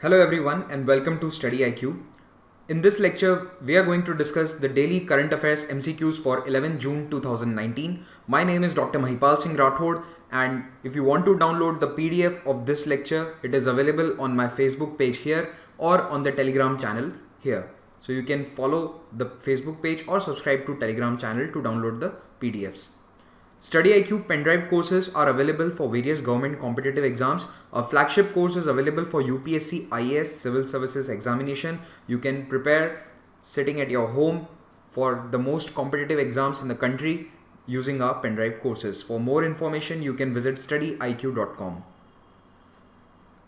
Hello everyone and welcome to StudyIQ. In this lecture, we are going to discuss the daily current affairs MCQs for 11 June 2019. My name is Dr. Mahipal Singh Rathod, and if you want to download the PDF of this lecture, it is available on my Facebook page here or on the Telegram channel here. So you can follow the Facebook page or subscribe to Telegram channel to download the PDFs. StudyIQ pendrive courses are available for various government competitive exams. A flagship course is available for UPSC IAS Civil Services Examination. You can prepare sitting at your home for the most competitive exams in the country using our pendrive courses. For more information, you can visit studyiq.com.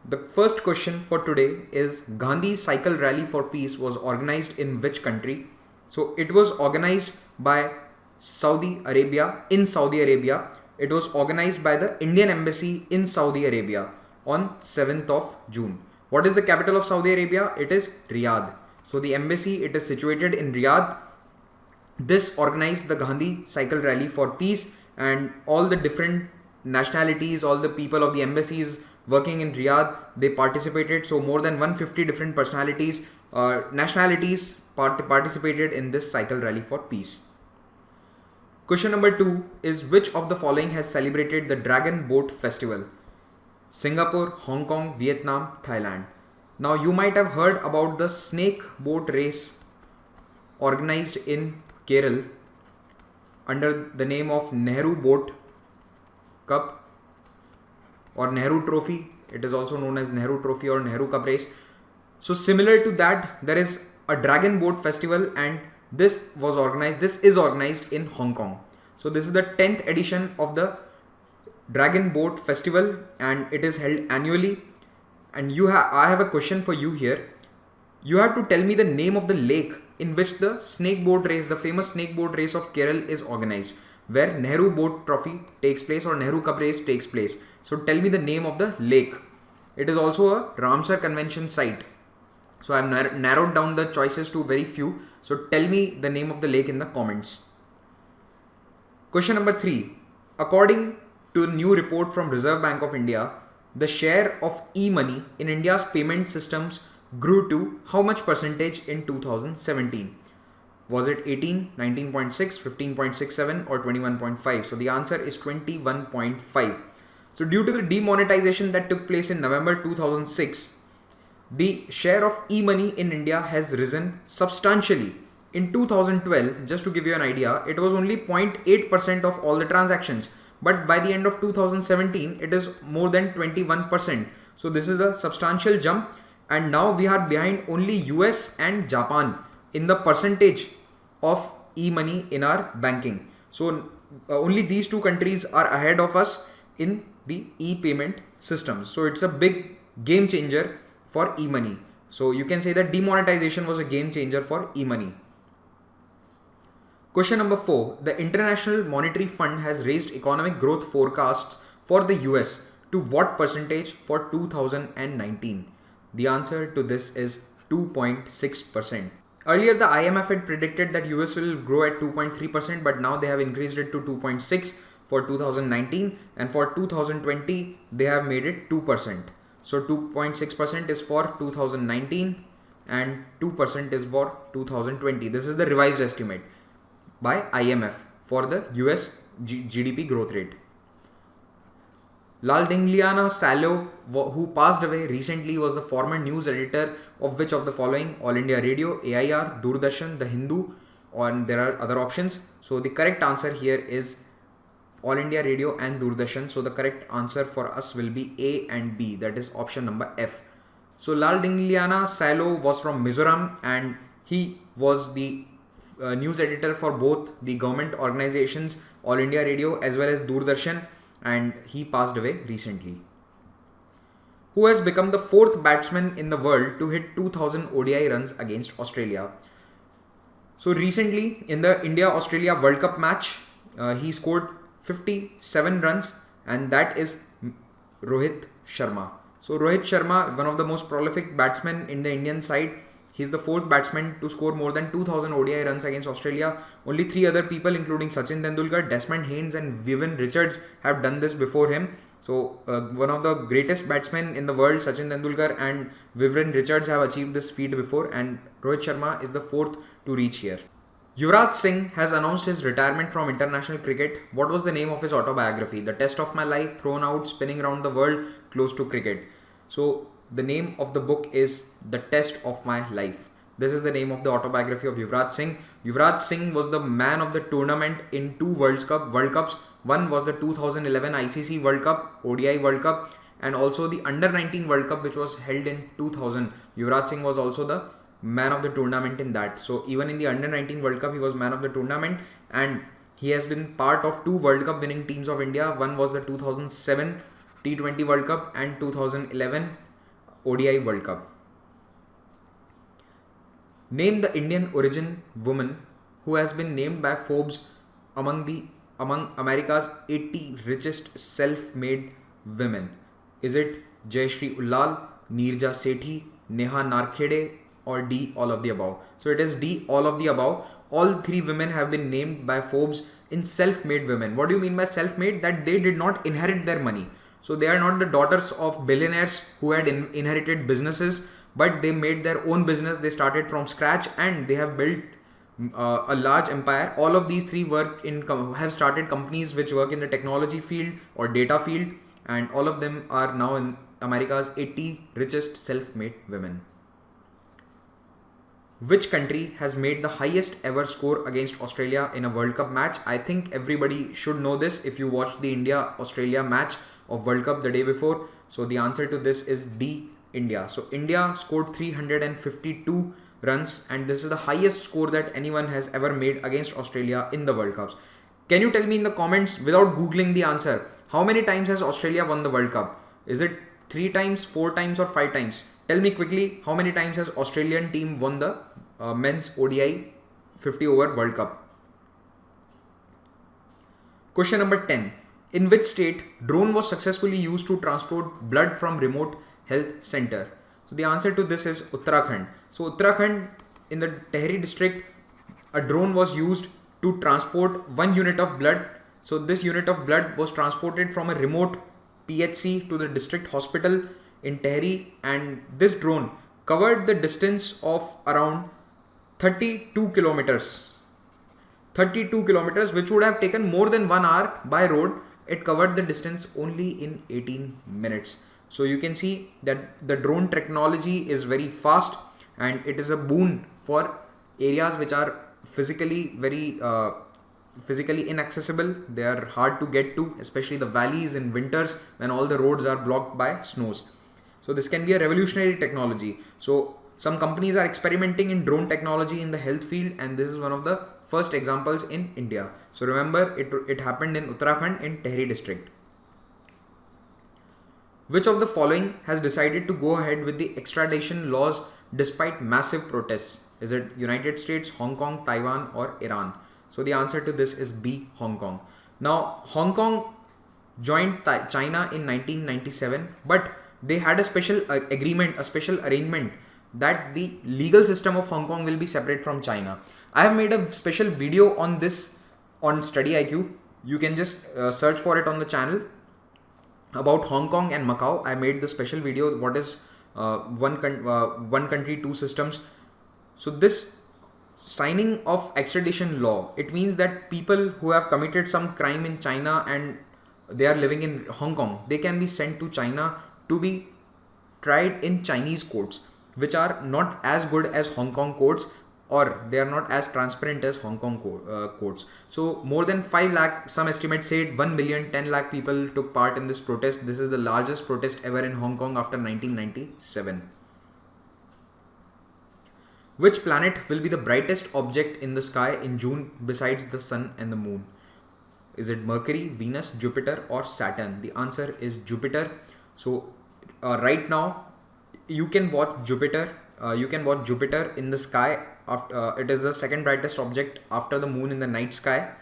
The first question for today is Gandhi Cycle Rally for Peace was organized in which country? So it was organized by Saudi Arabia. It was organized by the Indian Embassy in Saudi Arabia on 7th of June. What is the capital of Saudi Arabia? It is Riyadh. So the embassy, it is situated in Riyadh. This organized the Gandhi Cycle Rally for Peace, and all the different nationalities, all the people of the embassies working in Riyadh, they participated. So more than 150 different nationalities participated in this cycle rally for peace. Question number 2 is which of the following has celebrated the Dragon Boat Festival? Singapore, Hong Kong, Vietnam, Thailand. Now you might have heard about the snake boat race organized in Kerala under the name of Nehru Boat Cup or Nehru Trophy. It is also known as Nehru Trophy or Nehru Cup race. So similar to that, there is a Dragon Boat Festival, and this is organized in Hong Kong. So this is the 10th edition of the Dragon Boat Festival, and it is held annually. And I have a question for you here. You have to tell me the name of the lake in which the snake boat race, the famous snake boat race of Kerala, is organized, where Nehru Boat Trophy takes place or Nehru Cup race takes place. So tell me the name of the lake. It is also a Ramsar Convention site. So I have narrowed down the choices to very few. So tell me the name of the lake in the comments. Question number 3. According to a new report from Reserve Bank of India, the share of e-money in India's payment systems grew to how much percentage in 2017? Was it 18, 19.6, 15.67 or 21.5? So the answer is 21.5. So due to the demonetization that took place in November 2006, the share of e-money in India has risen substantially. In 2012, just to give you an idea, it was only 0.8% of all the transactions. But by the end of 2017, it is more than 21%. So this is a substantial jump. And now we are behind only US and Japan in the percentage of e-money in our banking. So only these two countries are ahead of us in the e-payment systems. So it's a big game changer for e-money. So you can say that demonetization was a game changer for e-money. Question number 4. The International Monetary Fund has raised economic growth forecasts for the US to what percentage for 2019? The answer to this is 2.6%. Earlier, the IMF had predicted that US will grow at 2.3%, but now they have increased it to 2.6% for 2019, and for 2020, they have made it 2%. So 2.6% is for 2019 and 2% is for 2020. This is the revised estimate by IMF for the US GDP growth rate. Laldingliana Sailo, who passed away recently, was the former news editor of which of the following? All India Radio, AIR, Doordarshan, The Hindu, and there are other options. So the correct answer here is All India Radio and Doordarshan. So the correct answer for us will be A and B, that is option number F. So Laldingliana Sailo was from Mizoram, and he was the news editor for both the government organizations All India Radio as well as Doordarshan, and he passed away recently. Who has become the 4th batsman in the world to hit 2000 ODI runs against Australia? So recently in the India-Australia World Cup match, he scored 57 runs, and that is Rohit Sharma. So Rohit Sharma, one of the most prolific batsmen in the Indian side, he's the 4th batsman to score more than 2000 ODI runs against Australia. Only 3 other people, including Sachin Tendulkar, Desmond Haynes and Vivian Richards, have done this before him. So one of the greatest batsmen in the world, Sachin Tendulkar and Vivian Richards, have achieved this feat before, and Rohit Sharma is the fourth to reach here. Yuvraj Singh has announced his retirement from international cricket. What was the name of his autobiography? The Test of My Life, Thrown Out, Spinning Around the World, Close to Cricket. So the name of the book is The Test of My Life. This is the name of the autobiography of Yuvraj Singh. Yuvraj Singh was the man of the tournament in two World Cups. One was the 2011 ICC World Cup, ODI World Cup, and also the Under-19 World Cup, which was held in 2000. Yuvraj Singh was also the man of the tournament in that. So even in the Under-19 World Cup, he was man of the tournament, and he has been part of two World Cup winning teams of India. One was the 2007 T20 World Cup and 2011 ODI World Cup. Name the Indian origin woman who has been named by Forbes among America's 80 richest self-made women. Is it Jayashree Ullal, Neerja Sethi, Neha Narkhede, or D, all of the above? So it is D, all of the above. All three women have been named by Forbes in self-made women. What do you mean by self-made? That they did not inherit their money. So they are not the daughters of billionaires who had inherited businesses, but they made their own business. They started from scratch and they have built a large empire. All of these three have started companies which work in the technology field or data field, and all of them are now in America's 80 richest self-made women. Which country has made the highest ever score against Australia in a World Cup match? I think everybody should know this if you watched the India-Australia match of World Cup the day before. So the answer to this is D, India. So India scored 352 runs, and this is the highest score that anyone has ever made against Australia in the World Cups. Can you tell me in the comments, without googling the answer, how many times has Australia won the World Cup? Is it 3 times, 4 times, or 5 times? Tell me quickly, how many times has Australian team won the men's ODI 50 over World Cup? Question number 10. In which state drone was successfully used to transport blood from remote health center? So the answer to this is Uttarakhand. So Uttarakhand, in the Tehri district, a drone was used to transport 1 unit of blood. So this unit of blood was transported from a remote PHC to the district hospital in Tehri, and this drone covered the distance of around 32 kilometers. 32 kilometers, which would have taken more than 1 hour by road. It covered the distance only in 18 minutes. So you can see that the drone technology is very fast, and it is a boon for areas which are physically inaccessible. They are hard to get to, especially the valleys in winters when all the roads are blocked by snows. So this can be a revolutionary technology. So some companies are experimenting in drone technology in the health field, and this is one of the first examples in India. So remember, it happened in Uttarakhand in Tehri district. Which of the following has decided to go ahead with the extradition laws despite massive protests? Is it United States, Hong Kong, Taiwan, or Iran? So the answer to this is B, Hong Kong. Now, Hong Kong joined China in 1997, but they had a special agreement, a special arrangement that the legal system of Hong Kong will be separate from China. I have made a special video on this on StudyIQ. You can just search for it on the channel about Hong Kong and Macau. I made the special video, what is one country, two systems. So this signing of extradition law, it means that people who have committed some crime in China and they are living in Hong Kong, they can be sent to China to be tried in Chinese courts, which are not as good as Hong Kong courts, or they are not as transparent as Hong Kong courts. So more than 5 lakh, some estimates say 1 million, 10 lakh people took part in this protest. This is the largest protest ever in Hong Kong after 1997. Which planet will be the brightest object in the sky in June besides the sun and the moon? Is it Mercury, Venus, Jupiter, or Saturn? The answer is Jupiter. So right now you can watch Jupiter. You can watch Jupiter in the sky. It is the second brightest object after the moon in the night sky,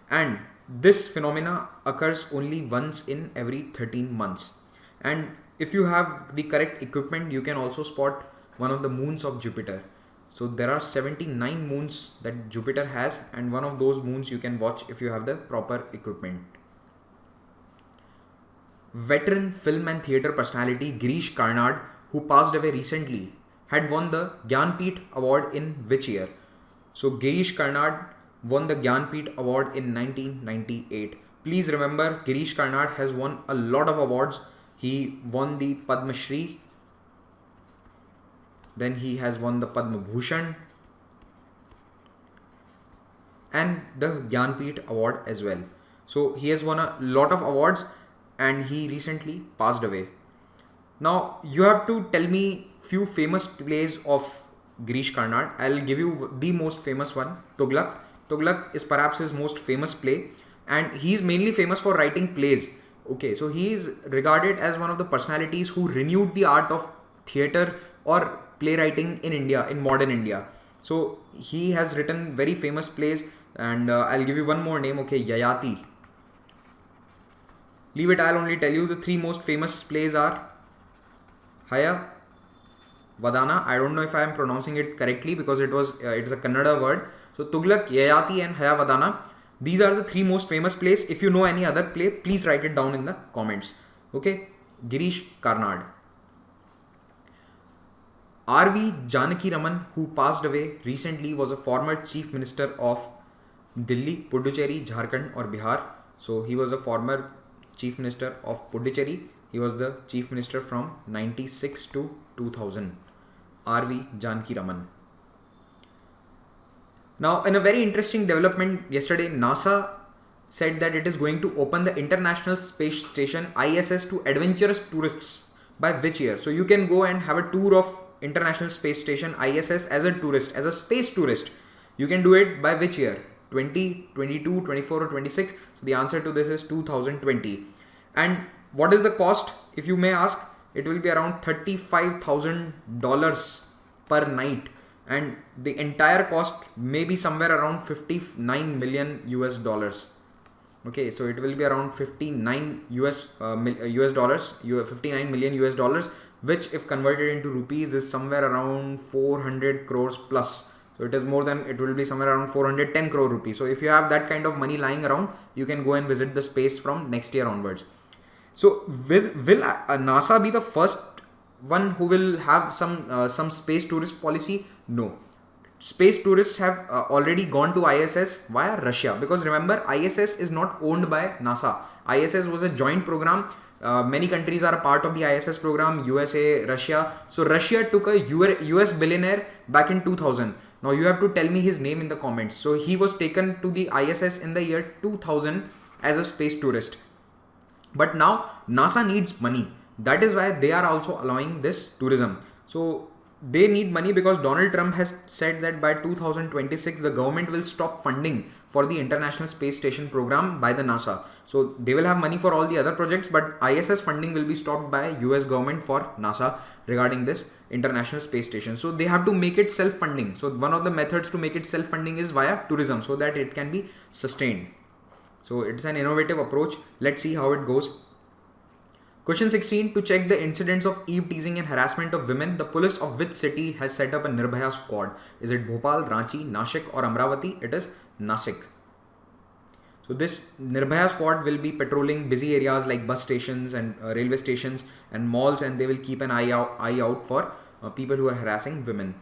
and this phenomena occurs only once in every 13 months. And if you have the correct equipment, you can also spot one of the moons of Jupiter. So there are 79 moons that Jupiter has, and one of those moons you can watch if you have the proper equipment. veteran film and theatre personality Girish Karnad, who passed away recently, had won the Jnanpith award in which year? So Girish Karnad won the Jnanpith award in 1998. Please remember, Girish Karnad has won a lot of awards. He won the Padma Shri, then he has won the Padma Bhushan and the Jnanpith award as well. So he has won a lot of awards and he recently passed away. Now you have to tell me few famous plays of Girish Karnad. I'll give you the most famous one, Tughlaq. Tughlaq is perhaps his most famous play and he is mainly famous for writing plays. Okay, so he is regarded as one of the personalities who renewed the art of theatre or playwriting in India, in modern India. So he has written very famous plays and I'll give you one more name, okay, Yayati. Leave it, I'll only tell you the three most famous plays are Haya Vadana. I don't know if I am pronouncing it correctly because it's a Kannada word. So Tughlaq, Yayati and Haya Vadana. These are the three most famous plays. If you know any other play, please write it down in the comments. Okay, Girish Karnad. R.V. Janakiraman, who passed away recently, was a former Chief Minister of Delhi, Puducherry, Jharkhand or Bihar. So he was a former Chief Minister of Puducherry. He was the Chief Minister from 96 to 2000. R.V. Janakiraman. Now, in a very interesting development yesterday, NASA said that it is going to open the International Space Station ISS to adventurous tourists by which year? So you can go and have a tour of International Space Station ISS as a tourist, as a space tourist. You can do it by which year? 20, 22, 24 or 26? So the answer to this is 2020. And what is the cost? If you may ask, it will be around $35,000 per night. And the entire cost may be somewhere around 59 million US dollars. Okay, so it will be around 59 US dollars, 59 million US dollars, which if converted into rupees is somewhere around 400 crores plus. So it is more than, it will be somewhere around 410 crore rupees. So if you have that kind of money lying around, you can go and visit the space from next year onwards. So will NASA be the first one who will have some space tourist policy? No. Space tourists have already gone to ISS via Russia, because remember, ISS is not owned by NASA. ISS was a joint program. Many countries are a part of the ISS program, USA, Russia. So Russia took a US billionaire back in 2000. Now you have to tell me his name in the comments. So he was taken to the ISS in the year 2000 as a space tourist. But now NASA needs money. That is why they are also allowing this tourism. So they need money because Donald Trump has said that by 2026 the government will stop funding for the International Space Station program by the NASA. So they will have money for all the other projects, but ISS funding will be stopped by US government for NASA regarding this International Space Station. So they have to make it self-funding. So one of the methods to make it self-funding is via tourism, so that it can be sustained. So it's an innovative approach. Let's see how it goes. Question 16. To check the incidents of eve-teasing and harassment of women, the police of which city has set up a Nirbhaya squad? Is it Bhopal, Ranchi, Nashik or Amravati? It is Nasik. So this Nirbhaya squad will be patrolling busy areas like bus stations and railway stations and malls, and they will keep an eye out for people who are harassing women.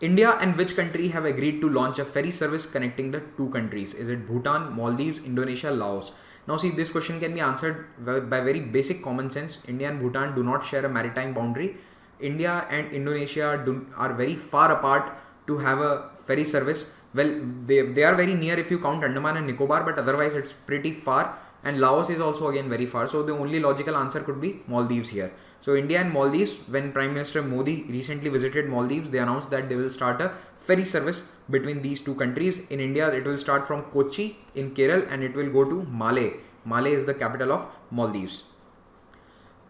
India and which country have agreed to launch a ferry service connecting the two countries? Is it Bhutan, Maldives, Indonesia, Laos? Now see, this question can be answered by very basic common sense. India and Bhutan do not share a maritime boundary. India and Indonesia are very far apart to have a ferry service. Well, they are very near if you count Andaman and Nicobar, but otherwise it's pretty far. And Laos is also again very far. So the only logical answer could be Maldives here. So India and Maldives, when Prime Minister Modi recently visited Maldives, they announced that they will start a ferry service between these two countries. In India, it will start from Kochi in Kerala and it will go to Malé. Malé is the capital of Maldives.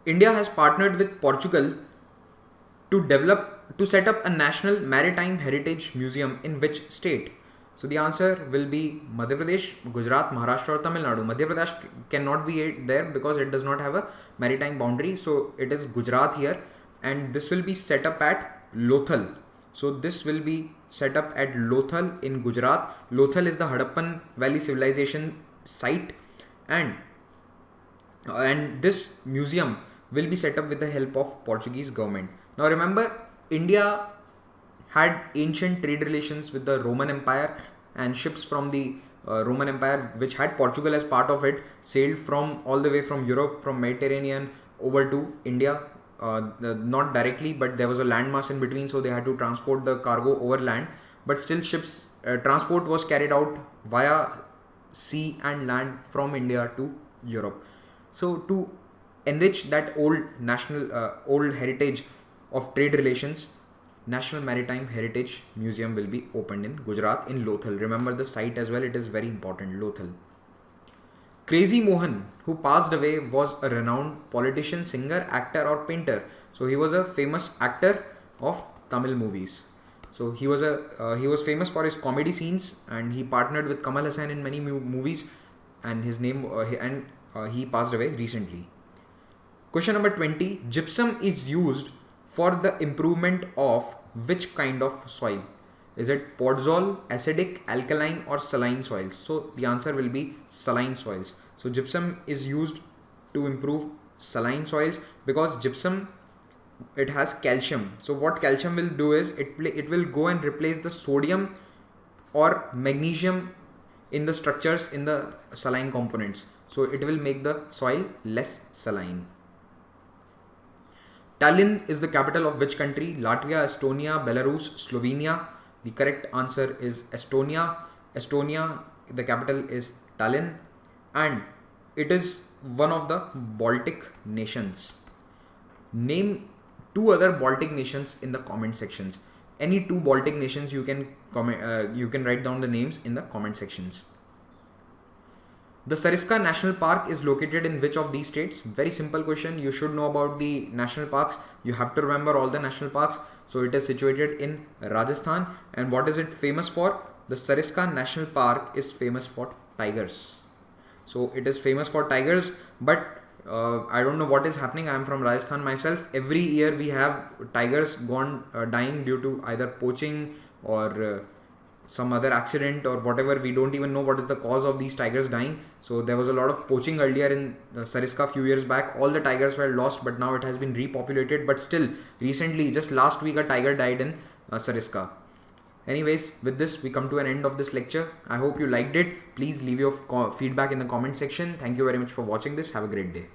India has partnered with Portugal to set up a national maritime heritage museum in which state? So the answer will be Madhya Pradesh, Gujarat, Maharashtra or Tamil Nadu. Madhya Pradesh cannot be there because it does not have a maritime boundary. So it is Gujarat here, and this will be set up at Lothal. So this will be set up at Lothal in Gujarat. Lothal is the Harappan Valley civilization site, and and this museum will be set up with the help of Portuguese government. Now remember, India had ancient trade relations with the Roman Empire, and ships from the Roman Empire, which had Portugal as part of it, sailed from all the way from Europe, from Mediterranean over to India. Not directly, but there was a landmass in between, so they had to transport the cargo over land. But still, ships transport was carried out via sea and land from India to Europe. So to enrich that old heritage of trade relations, National Maritime Heritage Museum will be opened in Gujarat in Lothal. Remember the site as well, it is very important, Lothal. Crazy Mohan, who passed away, was a renowned politician, singer, actor or painter. So he was a famous actor of Tamil movies. So he was famous for his comedy scenes, and he partnered with Kamal Haasan in many movies, and he passed away recently. Question number 20. Gypsum is used for the improvement of which kind of soil? Is it podzol, acidic, alkaline or saline soils? So the answer will be saline soils. So gypsum is used to improve saline soils because gypsum, it has calcium. So what calcium will do is it will go and replace the sodium or magnesium in the structures in the saline components. So it will make the soil less saline. Tallinn is the capital of which country? Latvia, Estonia, Belarus, Slovenia. The correct answer is Estonia. Estonia, the capital is Tallinn, and it is one of the Baltic nations. Name 2 other Baltic nations in the comment sections. Any 2 Baltic nations you can comment. You can write down the names in the comment sections. The Sariska National Park is located in which of these states? Very simple question. You should know about the national parks. You have to remember all the national parks. So it is situated in Rajasthan. And what is it famous for? The Sariska National Park is famous for tigers. So it is famous for tigers, but I don't know what is happening. I am from Rajasthan myself. Every year we have tigers dying due to either poaching or some other accident or whatever. We don't even know what is the cause of these tigers dying. So there was a lot of poaching earlier in Sariska few years back. All the tigers were lost, but now it has been repopulated. But still, recently, just last week, a tiger died in Sariska. Anyways, with this, we come to an end of this lecture. I hope you liked it. Please leave your feedback in the comment section. Thank you very much for watching this. Have a great day.